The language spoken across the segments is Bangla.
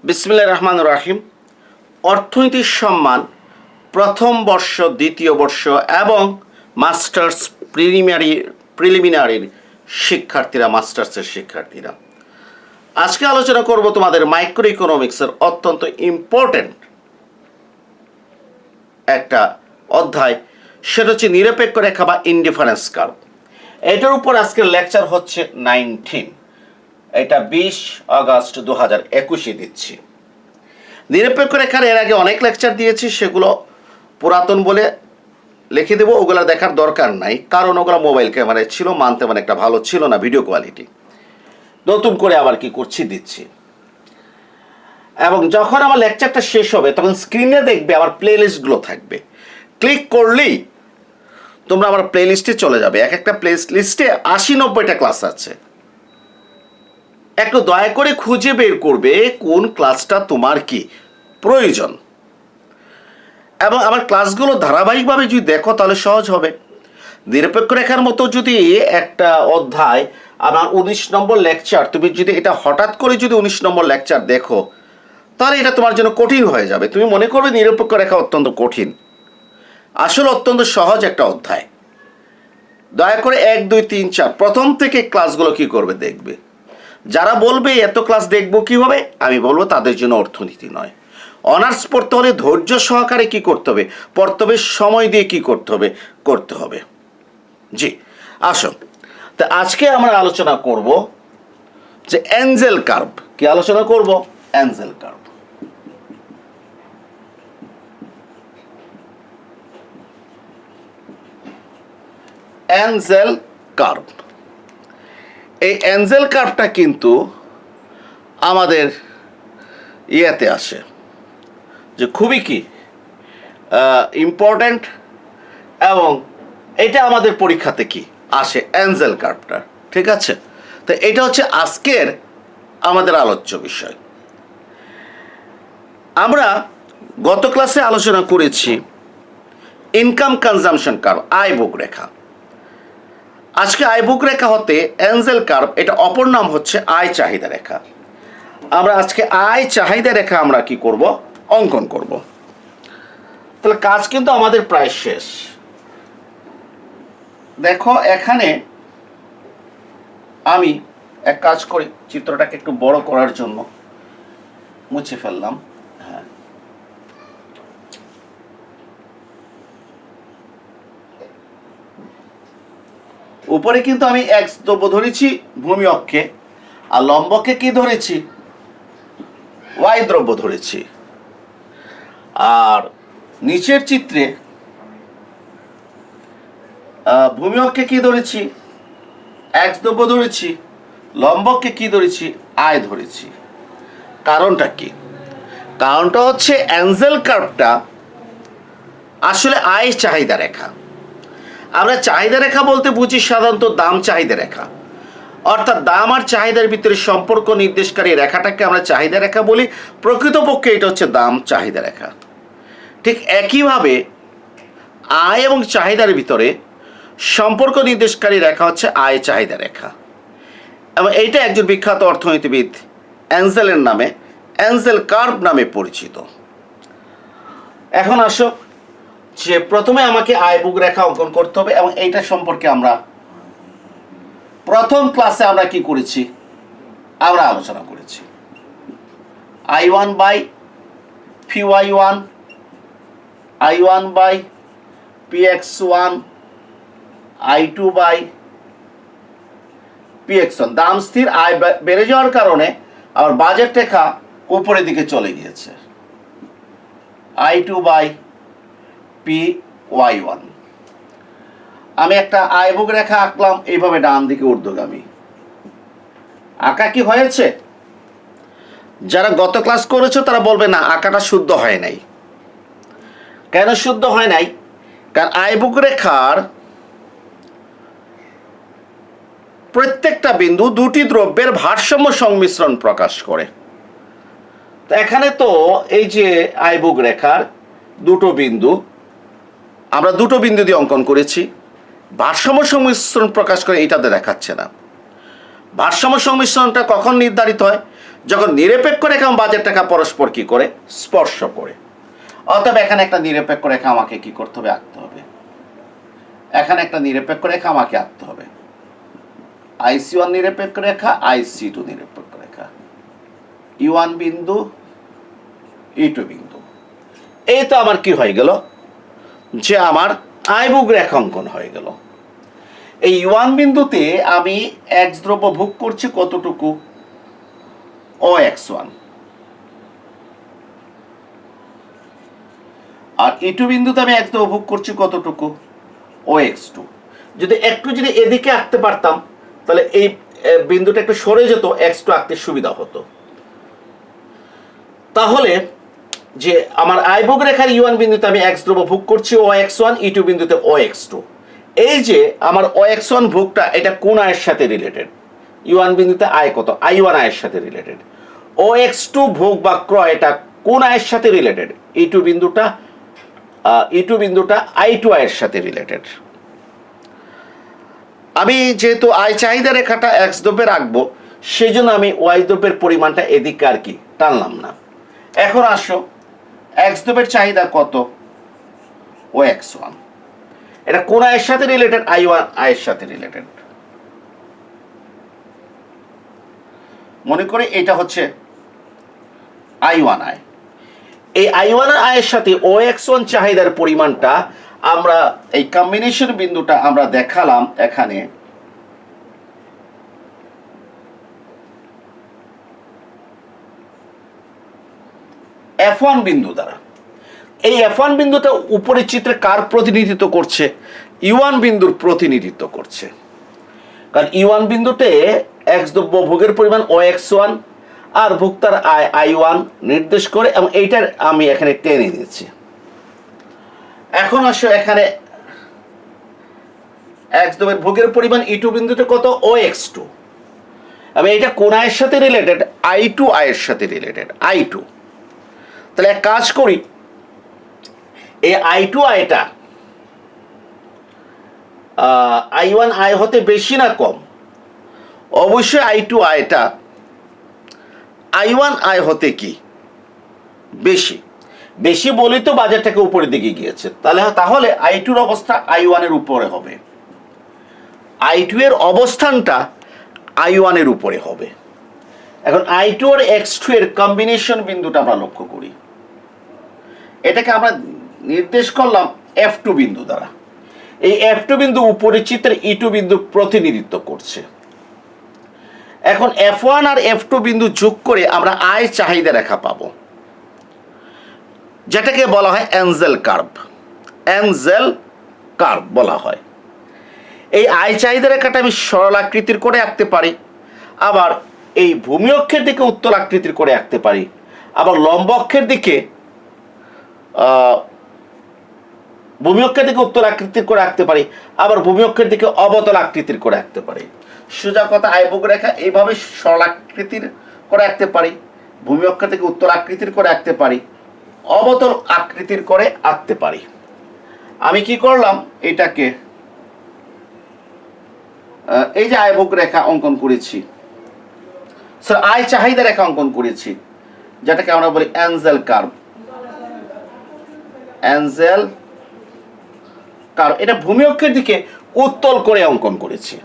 বিসমিল্লাহির রহমানির রহিম। অর্থনীতির সম্মান প্রথম বর্ষ, দ্বিতীয় বর্ষ এবং মাস্টার্স প্রিলিমিনারির শিক্ষার্থীরা, মাস্টার্সের শিক্ষার্থীরা, আজকে আলোচনা করব তোমাদের মাইক্রো ইকোনমিক্সের অত্যন্ত ইম্পর্টেন্ট একটা অধ্যায়, সেটা হচ্ছে নিরপেক্ষ রেখা বা ইনডিফারেন্স কার্ভ। এটার উপর আজকের লেকচার হচ্ছে 19, এটা 20 আগস্ট 2021 দিচ্ছি। নিরপেক্ষ রেখার এর আগে অনেক লেকচার দিয়েছি, সেগুলো পুরাতন বলে লিখে দেবো, ওগুলো দেখার দরকার নাই, কারণ ওগুলো মোবাইল ক্যামেরায় ছিল, মানতে মানে একটা ভালো ছিল না ভিডিও কোয়ালিটি। নতুন করে আবার কি করছি, দিচ্ছি। এবং যখন আমার লেকচারটা শেষ হবে তখন স্ক্রিনে দেখবে আমার প্লে লিস্টগুলো থাকবে, ক্লিক করলেই তোমরা আমার প্লে লিস্টে চলে যাবে। এক একটা প্লে লিস্টে 80-90টা ক্লাস আছে। একটু দয়া করে খুঁজে বের করবে কোন ক্লাসটা তোমার কি প্রয়োজন, এবং আমার ক্লাসগুলো ধারাবাহিকভাবে যদি দেখো তাহলে সহজ হবে। নিরপেক্ষ রেখার মতো যদি একটা অধ্যায় আমার 19 নম্বর লেকচার, তুমি যদি এটা হঠাৎ করে যদি 19 নম্বর লেকচার দেখো তাহলে এটা তোমার জন্য কঠিন হয়ে যাবে। তুমি মনে করবে নিরপেক্ষ রেখা অত্যন্ত কঠিন, আসলে অত্যন্ত সহজ একটা অধ্যায়। দয়া করে 1, 2, 3, 4 প্রথম থেকে ক্লাসগুলো কি করবে দেখবে। যারা বলবে এত ক্লাস দেখবো কীভাবে, আমি বলবো তাদের জন্য অর্থনীতি নয়। অনার্স পড়তে হলে ধৈর্য সহকারে কি করতে হবে, পড়তে হবে, সময় দিয়ে কি করতে হবে। জি, আসো। তো আজকে আমরা আলোচনা করব যে এঞ্জেল কার্ভ। কি আলোচনা করব? Angel curve. এঞ্জেল কার্ভ, এই এঞ্জেল কার্ভটা কিন্তু আমাদের ইয়েতে আসে, যে খুবই কি ইম্পর্ট্যান্ট, এবং এটা আমাদের পরীক্ষাতে কি আসে, এঞ্জেল কার্ভটা। ঠিক আছে, তো এটা হচ্ছে আজকের আমাদের আলোচ্য বিষয়। আমরা গত ক্লাসে আলোচনা করেছি ইনকাম কনজাম্পশন কার্ভ, আয় ভোগ রেখা। আজকে আয় ভোগ রেখা হতে এঞ্জেল কার্ভ, এটা অপর নাম হচ্ছে আয় চাহিদা রেখা। আমরা আজকে আয় চাহিদা রেখা আমরা কি করব, অঙ্কন করব। তাহলে কাজ কিন্তু আমাদের প্রায় শেষ। দেখো এখানে আমি এক কাজ করি, চিত্রটাকে একটু বড় করার জন্য মুছে ফেললাম। হ্যাঁ, উপরে কিন্তু আমি এক্স দ্রব্য ধরেছি ভূমি অক্ষে, আর লম্বকে কি ধরেছি, ওয়াই দ্রব্য ধরেছি। আর নিচের চিত্রে ভূমি অক্ষে কি ধরেছি, এক্স দ্রব্য ধরেছি, লম্বকে কি ধরেছি, আয় ধরেছি। কারণটা কি? কারণটা হচ্ছে এঞ্জেল কার্ভটা আসলে আয় চাহিদা রেখা। আমরা চাহিদা রেখা বলতে বুঝি সাধারণত দাম চাহিদা রেখা, অর্থাৎ দাম আর চাহিদার ভিতরে সম্পর্ক নির্দেশকারী রেখাটাকে আমরা চাহিদা রেখা বলি। প্রকৃতপক্ষে এটা হচ্ছে দাম চাহিদা রেখা। ঠিক একইভাবে আয় এবং চাহিদার ভিতরে সম্পর্ক নির্দেশকারী রেখা হচ্ছে আয় চাহিদা রেখা, এবং এইটা একজন বিখ্যাত অর্থনীতিবিদ এঞ্জেলের নামে, এঞ্জেল কার্ভ নামে পরিচিত। এখন আসো, যে প্রথমে আমাকে আয় ভোগ রেখা অঙ্কন করতে হবে, এবং এইটা সম্পর্কে আমরা প্রথম ক্লাসে আমরা কি করেছি, আমরা আলোচনা করেছি। I1 by PY1, I1 by PX1, I2 by PX1। দাম স্থির, আয় বেড়ে যাওয়ার কারণে আমার বাজেট রেখা উপরের দিকে চলে গিয়েছে, I2 বাই PY1। আমি একটা আয় ভোগ রেখা আঁকলাম এইভাবে ডান দিকে ঊর্ধ্বগামী। আঁকা কি হয়েছে? যারা গত ক্লাস করেছো তারা বলবে না, আঁকাটা শুদ্ধ হয় নাই। কেন শুদ্ধ হয় নাই? কারণ আয় ভোগ রেখার প্রত্যেকটা বিন্দু দুটি দ্রব্যের ভারসাম্য সংমিশ্রণ প্রকাশ করে। তো এখানে তো এই যে আয় ভোগ রেখার দুটো বিন্দু, আমরা দুটো বিন্দু দিয়ে অঙ্কন করেছি, ভারসাম্য সংমিশ্রণ প্রকাশ করে, এইটাতে দেখাচ্ছে না। ভারসাম্য সংমিশ্রণটা কখন নির্ধারিত হয়? যখন নিরপেক্ষ রেখা এবং বাজেট রেখা পরস্পর কি করে, স্পর্শ করে। অতএব এখানে একটা নিরপেক্ষ রেখা আমাকে কি করতে হবে, আঁকতে হবে। এখানে একটা নিরপেক্ষ রেখা আমাকে আঁকতে হবে। IC1 নিরপেক্ষ রেখা, IC2 নিরপেক্ষ রেখা, E1 বিন্দু, E2 বিন্দু। এই তো আমার কি হয়ে গেল, যে আমার আইবুক রেখা অঙ্কন হয়ে গেল। এই E1 বিন্দুতে আমি x দ্রব্য ভোগ করছি কতটুকু, OX1। আর E2 বিন্দুতে আমি x দ্রব্য ভোগ করছি কতটুকু, OX2। যদি এদিকে আঁকতে পারতাম তাহলে এই বিন্দুটা একটু সরে যেত, x2 আঁকতে সুবিধা হতো। তাহলে যে আমার আইবুক রেখার E1 বিন্দুতে আমি x দ্রব্য ভোগ করছি OX1, E2 বিন্দুতে OX2। এই যে আমার OX1 ভোগটা এটা কোন আয়ের সাথে রিলেটেড, E1 বিন্দুতে আয় কত, I1 আয়ের সাথে রিলেটেড। OX2 ভোগ বা ক্রয় এটা কোন আয়ের সাথে রিলেটেড, E2 বিন্দুটা I2 আয়ের সাথে রিলেটেড। আমি যেহেতু আয় চাহিদা রেখাটা x দ্রব্যে রাখবো, সেই জন্য আমি y দ্রব্যের পরিমাণটা এদিকে আর কি টানলাম না। এখন আসো x দ্রব্যের চাহিদা কত, OX1। এটা কোন আয়ের সাথে রিলেটেড, I1 আয়ের সাথে রিলেটেড। মনে করে এটা হচ্ছে I1 আয়। এই I1 আয়ের সাথে OX1 চাহিদার পরিমাণটা আমরা এই কম্বিনেশন বিন্দুটা আমরা দেখালাম এখানে F1 বিন্দু দ্বারা। এই F1 বিন্দুটা উপরের চিত্রে কার প্রতিনিধিত্ব করছে, E1 বিন্দুর প্রতিনিধিত্ব করছে। কারণ E1 বিন্দুতে x দ্রব্য ভোগের পরিমাণ OX1 আর ভোক্তার আয় I1 নির্দেশ করে, এবং এইটার আমি এখানে টেনে নিয়েছি। এখন আসো এখানে x দ্রব্যের ভোগের পরিমাণ E2 বিন্দুতে কত, OX2। আমি এটা কোন আয়ের সাথে রিলেটেড, I2 আয়ের সাথে রিলেটেড, I2। তাহলে এক কাজ করি, এই I2 আয়টা I1 আয় হতে বেশি না কম, অবশ্যই I2 আয়টা I1 আয় হতে কি বেশি। বেশি বলেই তো বাজারটাকে উপরের দিকে গিয়েছে, তাহলে I2 এর অবস্থা I1 এর উপরে হবে, I2 এর অবস্থানটা I1 এর উপরে হবে। এখন I2 আর X2 এর কম্বিনেশন বিন্দুটা আমরা লক্ষ্য করি, এটাকে আমরা নির্দেশ করলাম F2 বিন্দু দ্বারা। এই F2 বিন্দু উপরের চিত্রে E2 বিন্দু প্রতিনিধিত্ব করছে। এখন F1 আর F2 বিন্দু যোগ করে আমরা আয় চাহিদা রেখা পাবো, যেটাকে বলা হয় এঞ্জেল কার্ভ বলা হয়। এই আয় চাহিদা রেখাটা আমি সরল আকৃতির করে আঁকতে পারি, আবার এই ভূমি অক্ষের দিকে উত্তল আকৃতির করে আঁকতে পারি, আবার লম্ব অক্ষের দিকে উত্তল আকৃতির করে আঁকতে পারি, আবার ভূমি অক্ষের দিকে অবতল আকৃতির করে আঁকতে পারি। সোজা কথা, আইবুক রেখা এইভাবে সরল আকৃতির করে আঁকতে পারি, ভূমি অক্ষের থেকে উত্তল আকৃতির করে আঁকতে পারি, অবতল আকৃতির করে আঁকতে পারি। আমি কি করলাম, এটাকে এই যে আইবুক রেখা অঙ্কন করেছি, আয় চাহিদা রেখা অঙ্কন করেছি, যেটাকে আমরা বলি এঞ্জেল কার্ভ। এটা ভূমি অক্ষের দিকে উত্তল করে অঙ্কন করেছি।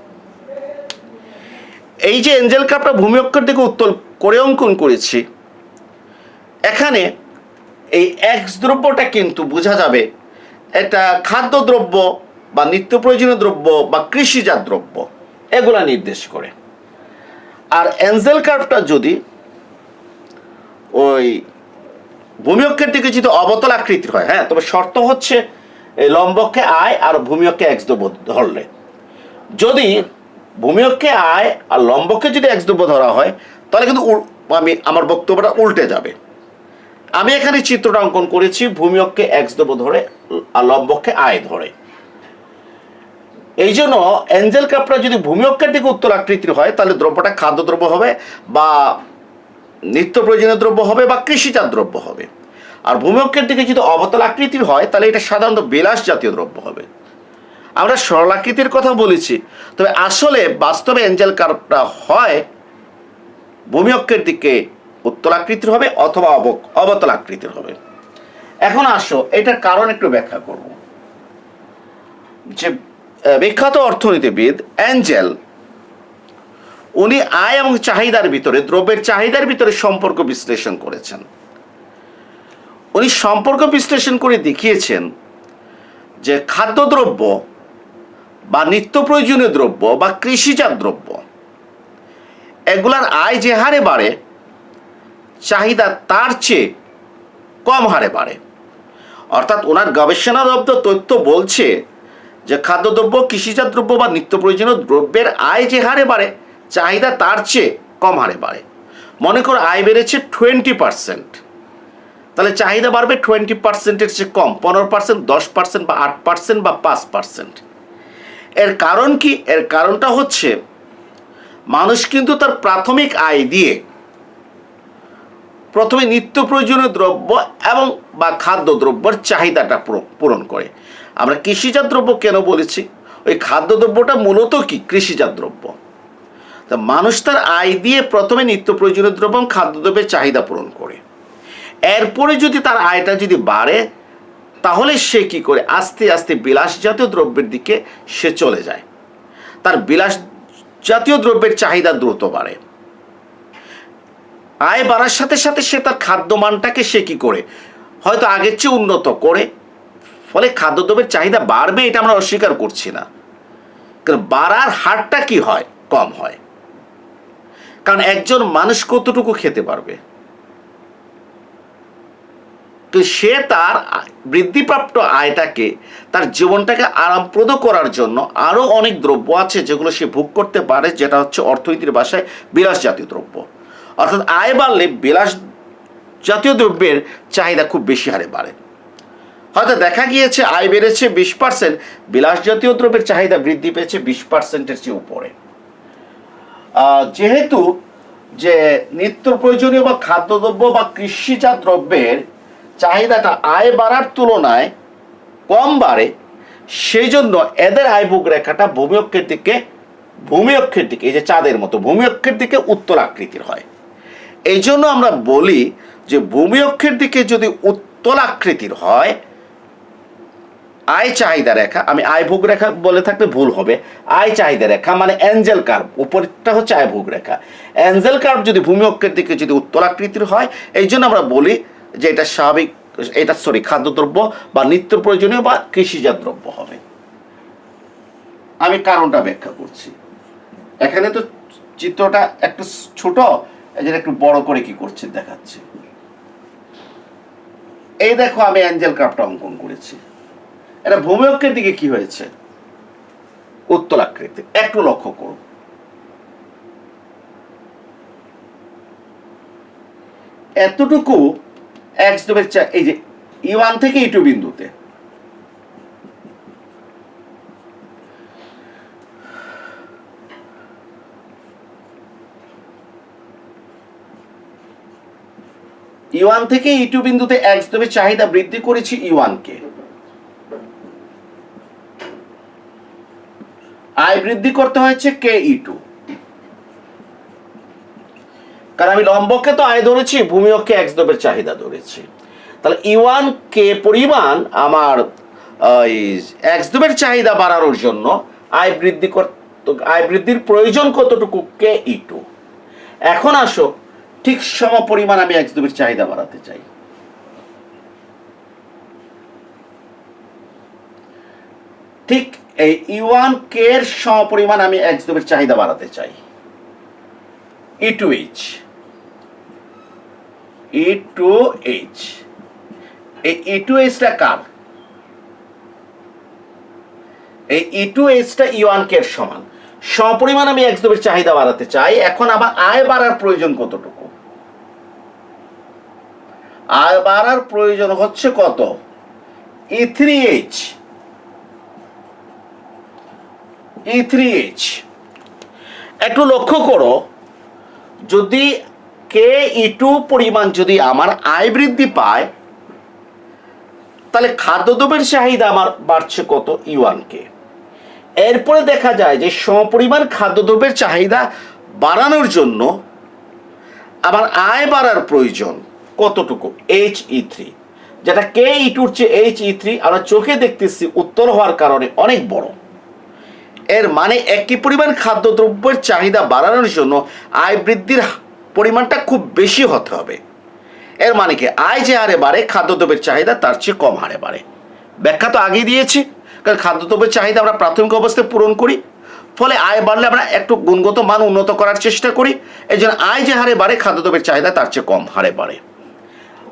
এই যে এঞ্জেল কার্ভটা ভূমি অক্ষের দিকে উত্তল করে অঙ্কন করেছি, এখানে এই X দ্রব্যটা কিন্তু বোঝা যাবে এটা খাদ্যদ্রব্য বা নিত্য প্রয়োজনীয় দ্রব্য বা কৃষিজাত দ্রব্য, এগুলা নির্দেশ করে। আর এঞ্জেল কার্ভটা যদি ওই ভূমি অক্ষের দিকে যদি অবতল আকৃতির হয়, হ্যাঁ, তবে শর্ত হচ্ছে লম্বকে আয় আর ভূমি অক্ষে X দ্রব্য ধরলে। যদি ভূমি অক্ষে আয় আর লম্বকে যদি X দ্রব্য ধরা হয়, তাহলে কিন্তু আমার বক্তব্যটা উল্টে যাবে। আমি এখানে চিত্রটা অঙ্কন করেছি ভূমি অক্ষে X দ্রব্য ধরে আর লম্বকে আয় ধরে। এই জন্য এঞ্জেল কার্ভটা যদি ভূমি অক্ষের দিকে উত্তল আকৃতির হয়, তাহলে দ্রব্যটা খাদ্যদ্রব্য হবে বা নিত্য প্রয়োজনীয় দ্রব্য হবে বা কৃষিজাত দ্রব্য হবে। আর ভূমি অক্ষের দিকে যদি অবতল আকৃতির হয়, তাহলে এটা সাধারণত বিলাস জাতীয় দ্রব্য হবে। আমরা সরল আকৃতির কথা বলেছি, তবে আসলে বাস্তবে এঞ্জেল কার্ভটা হয় ভূমি অক্ষের দিকে উত্তলাকৃতির হবে অথবা অবতলাকৃতির হবে। এখন আসো এটার কারণ একটু ব্যাখ্যা করব। যে বিখ্যাত অর্থনীতিবিদ অ্যাঞ্জেল, উনি আয় এবং চাহিদার ভিতরে, দ্রব্যের চাহিদার ভিতরে সম্পর্ক বিশ্লেষণ করেছেন। উনি সম্পর্ক বিশ্লেষণ করে দেখিয়েছেন যে খাদ্যদ্রব্য বা নিত্য প্রয়োজনীয় দ্রব্য বা কৃষিজাত দ্রব্য, এগুলার আয় যে হারে বাড়ে, চাহিদা তার চেয়ে কম হারে বাড়ে। অর্থাৎ ওনার গবেষণালব্ধ তথ্য বলছে যে খাদ্যদ্রব্য, কৃষিজাত দ্রব্য বা নিত্য প্রয়োজনীয় দ্রব্যের আয় যে হারে বাড়ে, চাহিদা তার চেয়ে কম হারে বাড়ে। মনে করো আয় বেড়েছে 20%, তাহলে চাহিদা বাড়বে 20%-এর চেয়ে কম, 15%, 10% বা 8% বা 5%। এর কারণ কি? এর কারণটা হচ্ছে মানুষ কিন্তু তার প্রাথমিক আয় দিয়ে প্রথমে নিত্য প্রয়োজনীয় দ্রব্য এবং বা খাদ্যদ্রব্যের চাহিদাটা পূরণ করে। আমরা কৃষিজাত দ্রব্য কেন বলেছি? ওই খাদ্যদ্রব্যটা মূলত কি? কৃষিজাত দ্রব্য। তা মানুষ তার আয় দিয়ে প্রথমে নিত্য প্রয়োজনীয় দ্রব্য এবং খাদ্যদ্রব্যের চাহিদা পূরণ করে। এরপরে যদি তার আয়টা যদি বাড়ে, তাহলে সে কি করে? আস্তে আস্তে বিলাস জাতীয় দ্রব্যের দিকে সে চলে যায়। তার বিলাস জাতীয় দ্রব্যের চাহিদা দ্রুত বাড়ে। আয় বাড়ার সাথে সাথে সে তার খাদ্যমানটাকে সে কি করে? হয়তো আগের চেয়ে উন্নত করে। ফলে খাদ্যদ্রব্যের চাহিদা বাড়বে, এটা আমরা অস্বীকার করছি না, কারণ বাড়ার হারটা কি হয়? কম হয়। কারণ একজন মানুষ কতটুকু খেতে পারবে? তো সে তার বৃদ্ধিপ্রাপ্ত আয়টাকে, তার জীবনটাকে আরামপ্রদ করার জন্য আরও অনেক দ্রব্য আছে যেগুলো সে ভোগ করতে পারে, যেটা হচ্ছে অর্থনীতির ভাষায় বিলাস জাতীয় দ্রব্য। অর্থাৎ আয় বাড়লে বিলাস জাতীয় দ্রব্যের চাহিদা খুব বেশি হারে বাড়ে। হয়তো দেখা গিয়েছে আয় বেড়েছে 20%, বিলাস জাতীয় দ্রব্যের চাহিদা বৃদ্ধি পেয়েছে 20%-এর চেয়ে উপরে। যেহেতু যে নিত্য প্রয়োজনীয় বা খাদ্যদ্রব্য বা কৃষিজাত দ্রব্যের চাহিদাটা আয় বাড়ার তুলনায় কম বাড়ে, সেই জন্য এদের আয়ভোগ রেখাটা ভূমি অক্ষের দিকে, এই যে চাঁদের মতো ভূমি অক্ষের দিকে উত্তলাকৃতির হয়। এই জন্য আমরা বলি যে ভূমি অক্ষের দিকে যদি উত্তলাকৃতির হয়, আয় চাহিদা রেখা, আমি আয়ভোগ রেখা বলে থাকলে ভুল হবে, আয় চাহিদা রেখা মানে অ্যাঞ্জেল কার্ভ, উপরটা হচ্ছে আয়ভোগ রেখা। অ্যাঞ্জেল কার্ভ যদি ভূমি অক্ষের দিকে যদি উত্তলাকৃতির হয়, এই জন্য আমরা বলি যে এটা স্বাভাবিক, খাদ্যদ্রব্য বা নিত্য প্রয়োজনীয় বা কৃষিজাত দ্রব্য হবে। আমি কারণটা ব্যাখ্যা করছি। এখানে তো চিত্রটা একটু ছোট, এই জন্য একটু বড় করে কি করছি দেখাচ্ছি। এই দেখো আমি অ্যাঞ্জেল কার্ভটা অঙ্কন করেছি। এটা ভূমি অক্ষের দিকে কি হয়েছে? উত্তলাকৃতি। একটু লক্ষ্য করো, এতটুকু এক্স দ্রব্যের এই যে E1 থেকে E2 বিন্দুতে, E1 থেকে E2 বিন্দুতে এক্স দ্রব্যের চাহিদা বৃদ্ধি করেছি E1 কে, আয় বৃদ্ধি করতে হয়েছে কে E2। কারণ আমি লম্বকে তো আয় ধরেছি, ভূমি অক্ষে এক্স দ্রব্যের চাহিদা ধরেছি। তাহলে E1 কে পরিমাণ আমার এক্স দ্রব্যের চাহিদা বাড়ানোর জন্য আয় বৃদ্ধির প্রয়োজন কতটুকু? কে E2। এখন আসো, ঠিক সম পরিমাণ আমি এক্স দ্রব্যের চাহিদা বাড়াতে চাই। ঠিক এই E1 কে এর সম পরিমাণ আমি এক্স দ্রব্যের চাহিদা বাড়াতে চাই। E2H, E2H, এই E2H-টা কার? এই E2H-টা E1 কে এর সমান। সমপরিমাণ আমি এক্স দ্রব্যের চাহিদা বাড়াতে চাই। এখন আমার আয় বাড়ার প্রয়োজন কতটুকু? আয় বাড়ার প্রয়োজন হচ্ছে কত? E3H, E3H। একটু লক্ষ্য করো, যদি কে E2 পরিমাণ যদি আমার আয় বৃদ্ধি পায়, তাহলে খাদ্যদ্রব্যের চাহিদা আমার বাড়ছে কত? E1 কে। এরপরে দেখা যায় যে সমপরিমাণ খাদ্যদ্রব্যের চাহিদা বাড়ানোর জন্য আমার আয় বাড়ার প্রয়োজন কতটুকু, HE3, যেটা KE2-র চেয়ে HE3 আমরা চোখে দেখতেছি উত্তর হওয়ার কারণে অনেক বড়। এর মানে একই পরিমাণ খাদ্যদ্রব্যের চাহিদা বাড়ানোর জন্য আয় বৃদ্ধির পরিমাণটা খুব বেশি হতে হবে। এর মানে কি, আয় যে হারে বাড়ে খাদ্যদ্রব্যের চাহিদা তার চেয়ে কম হারে বাড়ে। ব্যাখ্যা তো আগেই দিয়েছি, কারণ খাদ্যদ্রব্যের চাহিদা আমরা প্রাথমিক অবস্থায় পূরণ করি, ফলে আয় বাড়লে আমরা একটু গুণগত মান উন্নত করার চেষ্টা করি। এই জন্য আয় যে হারে বাড়ে খাদ্যদ্রব্যের চাহিদা তার চেয়ে কম হারে বাড়ে।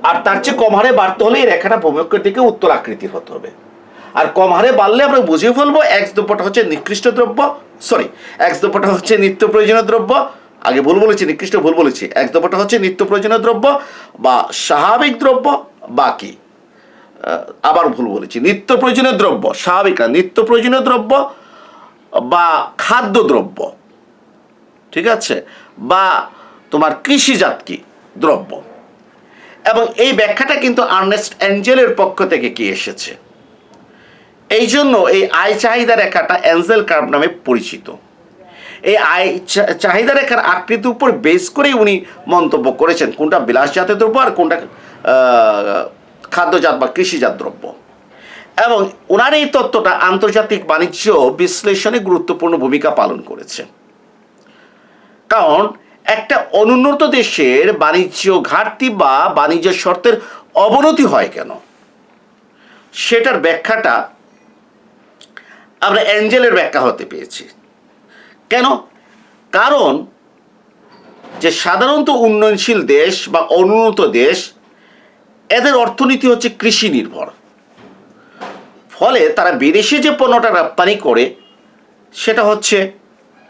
আর তার চেয়ে কম হারে বাড়তে হলে এই রেখাটা ভূমধ্যরেখার দিকে উত্তর আকৃতির হতে হবে। আর কম হারে বাড়লে আমরা বুঝিয়ে ফেলবো x দ্রব্যটা হচ্ছে নিকৃষ্ট দ্রব্য, x দ্রব্যটা হচ্ছে নিত্য প্রয়োজনীয় দ্রব্য। আগে ভুল বলেছি, নিকৃষ্ট ভুল বলেছি। x দ্রব্যটা হচ্ছে নিত্য প্রয়োজনীয় দ্রব্য বা স্বাভাবিক দ্রব্য, বাকি আবার ভুল বলেছি, নিত্য প্রয়োজনীয় দ্রব্য, স্বাভাবিক না, নিত্য প্রয়োজনীয় দ্রব্য বা খাদ্য দ্রব্য, ঠিক আছে, বা তোমার কৃষিজাত কি দ্রব্য। এবং এই ব্যাখ্যাটা কিন্তু আর্নেস্ট এঞ্জেলের পক্ষ থেকে কি এসেছে। এই জন্য এই আয় চাহিদা রেখাটা এঞ্জেল কার্ভ নামে পরিচিত। এই আয় চাহিদা রেখার আকৃতির উপর বেস করেই উনি মন্তব্য করেছেন কোনটা বিলাসজাতীয় দ্রব্য আর কোনটা খাদ্যজাত বা কৃষিজাত দ্রব্য। এবং ওনার এই তত্ত্বটা আন্তর্জাতিক বাণিজ্য বিশ্লেষণে গুরুত্বপূর্ণ ভূমিকা পালন করেছে। কারণ একটা অনুন্নত দেশের বাণিজ্য ঘাটতি বা বাণিজ্য শর্তের অবনতি হয় কেন, সেটার ব্যাখ্যাটা আমরা এঞ্জেলের ব্যাখ্যা হতে পেয়েছি। কেন? কারণ যে সাধারণত উন্নয়নশীল দেশ বা অনুন্নত দেশ, এদের অর্থনীতি হচ্ছে কৃষি নির্ভর। ফলে তারা বিদেশে যে পণ্যটা রপ্তানি করে সেটা হচ্ছে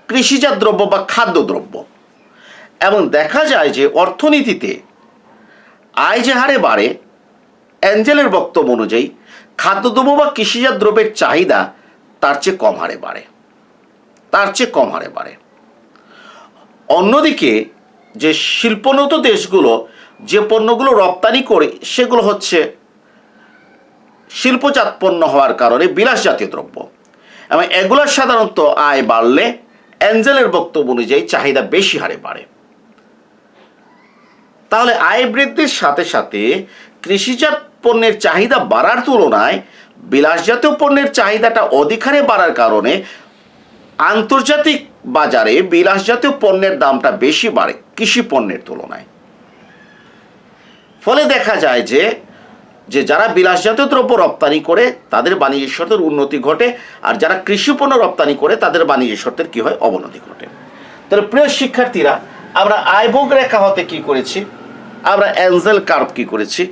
কৃষিজাত দ্রব্য বা খাদ্যদ্রব্য। এবং দেখা যায় যে অর্থনীতিতে আয় যে হারে বাড়ে, অ্যাঞ্জেলের বক্তব্য অনুযায়ী খাদ্যদ্রব্য বা কৃষিজাত দ্রব্যের চাহিদা তার চেয়ে কম হারে বাড়ে, তার চেয়ে কম হারে বাড়ে। অন্যদিকে যে শিল্পোন্নত দেশগুলো যে পণ্যগুলো রপ্তানি করে সেগুলো হচ্ছে শিল্পজাত পণ্য হওয়ার কারণে বিলাসজাতীয় দ্রব্য, এবং এগুলোর সাধারণত আয় বাড়লে অ্যাঞ্জেলের বক্তব্য অনুযায়ী চাহিদা বেশি হারে বাড়ে। তাহলে আয় বৃদ্ধির সাথে সাথে কৃষিজাত পণ্যের চাহিদা বাড়ার তুলনায় বিলাসজাতীয় পণ্যের চাহিদাটা অধিক হারে বাড়ার কারণে আন্তর্জাতিক বাজারে বিলাসজাতীয় পণ্যের দামটা বেশি বাড়ে কৃষি পণ্যের তুলনায়। ফলে দেখা যায় যে যারা বিলাসজাতীয় দ্রব্য রপ্তানি করে তাদের বাণিজ্য শর্তের উন্নতি ঘটে, আর যারা কৃষি পণ্য রপ্তানি করে তাদের বাণিজ্য শর্তের কি হয়, অবনতি ঘটে। তাহলে প্রিয় শিক্ষার্থীরা, আমরা আয়ভোগ রেখা হতে কি করেছি, আমরা অ্যাঞ্জেল কার্ভ কি করেছি,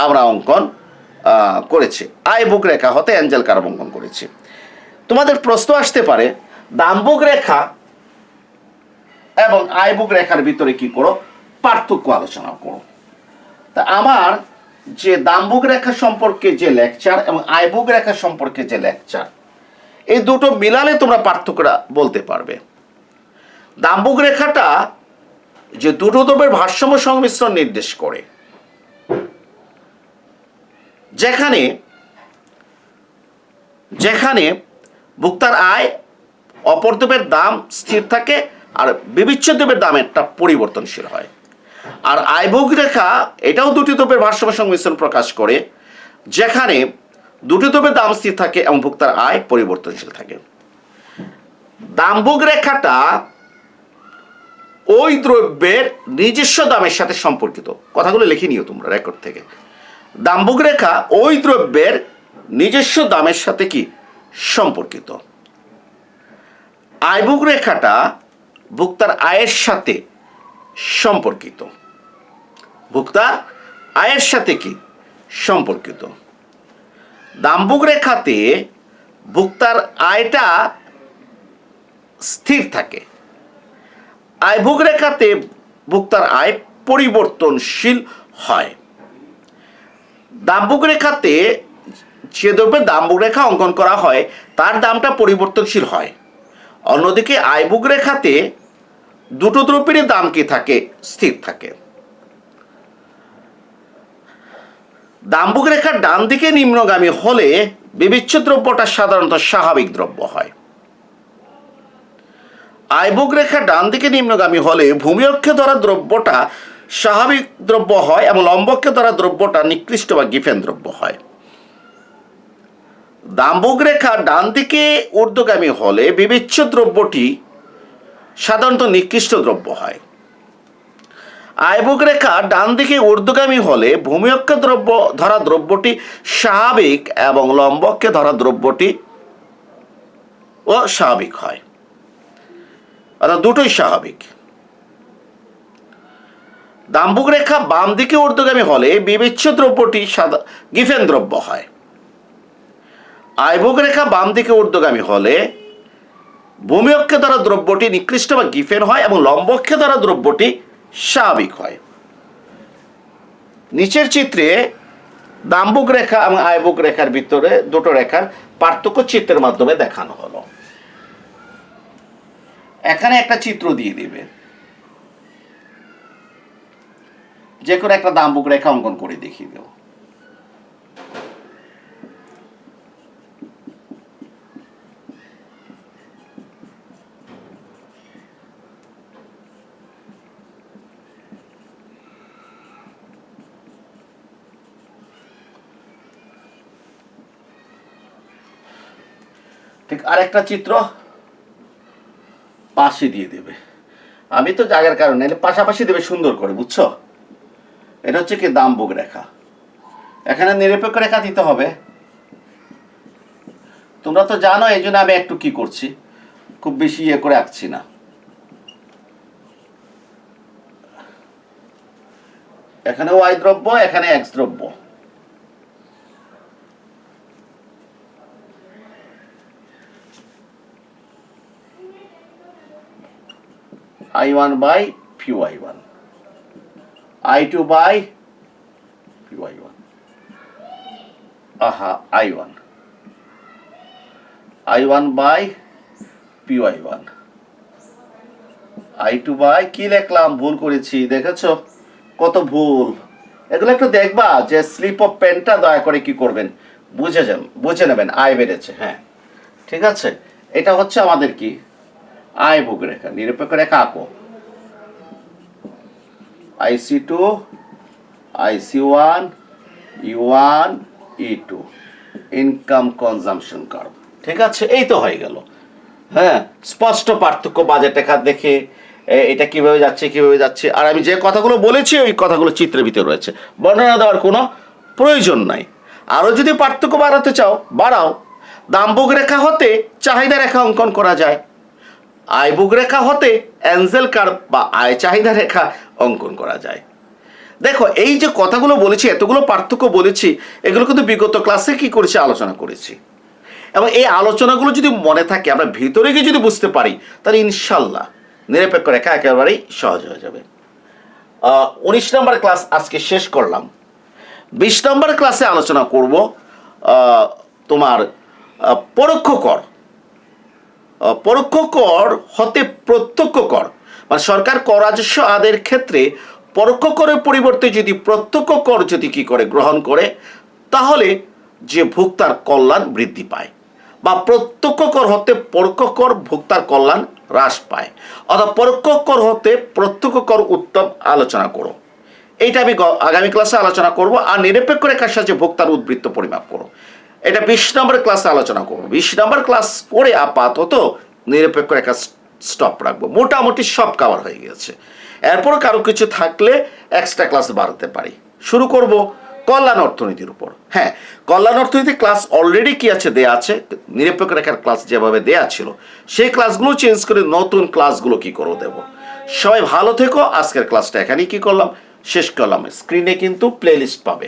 আমরা অঙ্কন করেছি। আয়ভোগ রেখা হতে অ্যাঞ্জেল কার্ভ অঙ্কন করেছি। তোমাদের প্রশ্ন আসতে পারে, দামভোগ রেখা এবং আয়ভোগ রেখার ভিতরে কি করো, পার্থক্য আলোচনা করো। তা আমার যে দামভোগ রেখা সম্পর্কে যে লেকচার এবং আয়ভোগ রেখা সম্পর্কে যে লেকচার, এই দুটো মিলালে তোমরা পার্থক্যটা বলতে পারবে। দামভোগ রেখাটা যে দুটো দ্রব্যের ভারসাম্য সংমিশ্রণ নির্দেশ করে, যেখানে যেখানে ভোক্তার আয় অপর দ্রব্যের দাম স্থির থাকে আর বিবিচ্য দ্রব্যের দাম একটা পরিবর্তনশীল হয়। আর আয়ভোগ রেখা এটাও দুটি দ্রব্যের ভারসাম্য সংমিশ্রণ প্রকাশ করে, যেখানে দুটি দ্রব্যের দাম স্থির থাকে এবং ভোক্তার আয় পরিবর্তনশীল থাকে। দামভোগ রেখাটা ওই দ্রব্যের নিজস্ব দামের সাথে সম্পর্কিত। কথাগুলো লিখে নিও তোমরা রেকর্ড থেকে। দামভোগ রেখা ওই দ্রব্যের নিজস্ব দামের সাথে কি সম্পর্কিত। আয়ভোগ রেখাটা ভোক্তার আয়ের সাথে সম্পর্কিত। ভোক্তার আয়ের সাথে কি সম্পর্কিত। দামভোগ রেখাতে ভোক্তার আয়টা স্থির থাকে, আয়ভোগ রেখাতে ভোক্তার আয় পরিবর্তনশীল হয়। দামভোগ রেখাতে যে দ্রব্যের দামভোগ রেখা অঙ্কন করা হয় তার দামটা পরিবর্তনশীল হয়। অন্যদিকে আয়ভোগ রেখাতে দুটো দ্রব্যের দাম কি থাকে, স্থির থাকে। দামভোগ রেখার ডান দিকে নিম্নগামী হলে বিবিচ্য দ্রব্যটা সাধারণত স্বাভাবিক দ্রব্য হয়। আয়বুক রেখা ডান দিকে নিম্নগামী হলে ভূমিঅক্ষে ধরা দ্রব্যটা স্বাভাবিক দ্রব্য হয় এবং লম্বক্ষে ধরা দ্রব্যটা নিকৃষ্ট বা গিফেন দ্রব্য হয়। দাম্বুক রেখা ডান দিকে ঊর্ধ্বগামী হলে বিবেচ্য দ্রব্যটি সাধারণত নিকৃষ্ট দ্রব্য হয়। আয়বুক রেখা ডান দিকে ঊর্ধ্বগামী হলে ভূমিঅক্ষে ধরা দ্রব্যটি স্বাভাবিক এবং লম্বক্ষে ধরা দ্রব্যটি অস্বাভাবিক হয়, অর্থাৎ দুটোই স্বাভাবিক। দাম্বুক রেখা বাম দিকে ঊর্ধ্বগামী হলে বিবেচ্য দ্রব্যটি গিফেন দ্রব্য হয়। আয়বুক রেখা বাম দিকে ঊর্ধ্বগামী হলে ভূমিঅক্ষে ধরা দ্রব্যটি নিকৃষ্ট বা গিফেন হয় এবং লম্বক্ষে ধরা দ্রব্যটি স্বাভাবিক হয়। নিচের চিত্রে দাম্বুক রেখা এবং আয়বুক রেখার ভিতরে দুটো রেখার পার্থক্য চিত্রের মাধ্যমে দেখানো হলো। এখানে একটা চিত্র দিয়ে দিবে, যে কোনো একটা দাম্বুক রেখা অঙ্কন করে দেখিয়ে দেব। ঠিক আরেকটা চিত্র পাশে দিয়ে দেবে। আমি তো জায়গার কারণে পাশাপাশি দেবে সুন্দর করে, বুঝছো? এটা হচ্ছে কি দাম্বুক রেখা। এখানে নিরপেক্ষ রেখা দিতে হবে, তোমরা তো জানো, এই জন্য আমি একটু কি করছি, খুব বেশি ইয়ে করে আঁকছি না। এখানে ওয়াই দ্রব্য, এখানে এক্স দ্রব্য। I1 by Py1, I2 by Py1, I1, I1 by Py1, I2 by কি লিখলাম, ভুল করেছি, দেখেছো কত ভুল। এগুলো একটু দেখবা যে স্লিপ অফ পেনটা দয়া করে কি করবেন, বুঝে নেবেন। আয় বেড়েছে, হ্যাঁ ঠিক আছে। এটা হচ্ছে আমাদের কি আয়বুক রেখা, নিরপেক্ষ রেখা আঁকো। IC2, IC1, E1, E2, income consumption curve, ঠিক আছে। এই তো হয়ে গেল, হ্যাঁ স্পষ্ট পার্থক্য বাজেট রেখা দেখে এটা কিভাবে যাচ্ছে। আর আমি যে কথাগুলো বলেছি ওই কথাগুলো চিত্রের ভিতরে রয়েছে, বর্ণনা দেওয়ার কোনো প্রয়োজন নাই। আরও যদি পার্থক্য বাড়াতে চাও বাড়াও। দাম্বুক রেখা হতে চাহিদা রেখা অঙ্কন করা যায়, আয়বুক রেখা হতে অ্যাঞ্জেল কার্ভ বা আয় চাহিদা রেখা অঙ্কন করা যায়। দেখো এই যে কথাগুলো বলেছি, এতগুলো পার্থক্য বলেছি, এগুলো কিন্তু বিগত ক্লাসে কি করেছি, আলোচনা করেছি। এবং এই আলোচনাগুলো যদি মনে থাকে, আমরা ভিতরে গিয়ে যদি বুঝতে পারি, তাহলে ইনশাল্লাহ নিরপেক্ষ রেখা একেবারেই সহজ হয়ে যাবে। 19 নম্বর ক্লাস আজকে শেষ করলাম। 20 নম্বর ক্লাসে আলোচনা করব তোমার পরোক্ষ কর। পরোক্ষ কর হতে প্রত্যক্ষ কর, মানে সরকার কর রাজস্ব আদায়ের ক্ষেত্রে পরোক্ষ করের পরিবর্তে যদি প্রত্যক্ষ কর যদি কি করে গ্রহণ করে, তাহলে যে ভোক্তার কল্যাণ বৃদ্ধি পায়, বা প্রত্যক্ষ কর হতে পরোক্ষ কর ভোক্তার কল্যাণ হ্রাস পায়, অর্থাৎ পরোক্ষ কর হতে প্রত্যক্ষ কর উত্তম আলোচনা করো। এইটা আমি আগামী ক্লাসে আলোচনা করব। আর নিরপেক্ষ রেখার সাহায্যে ভোক্তার উদ্বৃত্ত পরিমাপ করো, এটা 20 নম্বর ক্লাসে আলোচনা করবো। 20 নম্বর ক্লাস করে আপাতত নিরপেক্ষ রেখা স্টপ রাখবো, মোটামুটি সব কভার হয়ে গেছে। এরপর কারো কিছু থাকলে এক্সট্রা ক্লাস বাড়াতে পারি। শুরু করব কল্যাণ অর্থনীতির উপর। হ্যাঁ, কল্যাণ অর্থনীতি ক্লাস অলরেডি কি আছে, দেয়া আছে। নিরপেক্ষ রেখার ক্লাস যেভাবে দেয়া ছিল সেই ক্লাসগুলো চেঞ্জ করে নতুন ক্লাসগুলো কি করে দেব। সবাই ভালো থেকো। আজকের ক্লাসটা এখানেই কি করলাম, শেষ করলাম। স্ক্রিনে কিন্তু প্লে লিস্ট পাবে।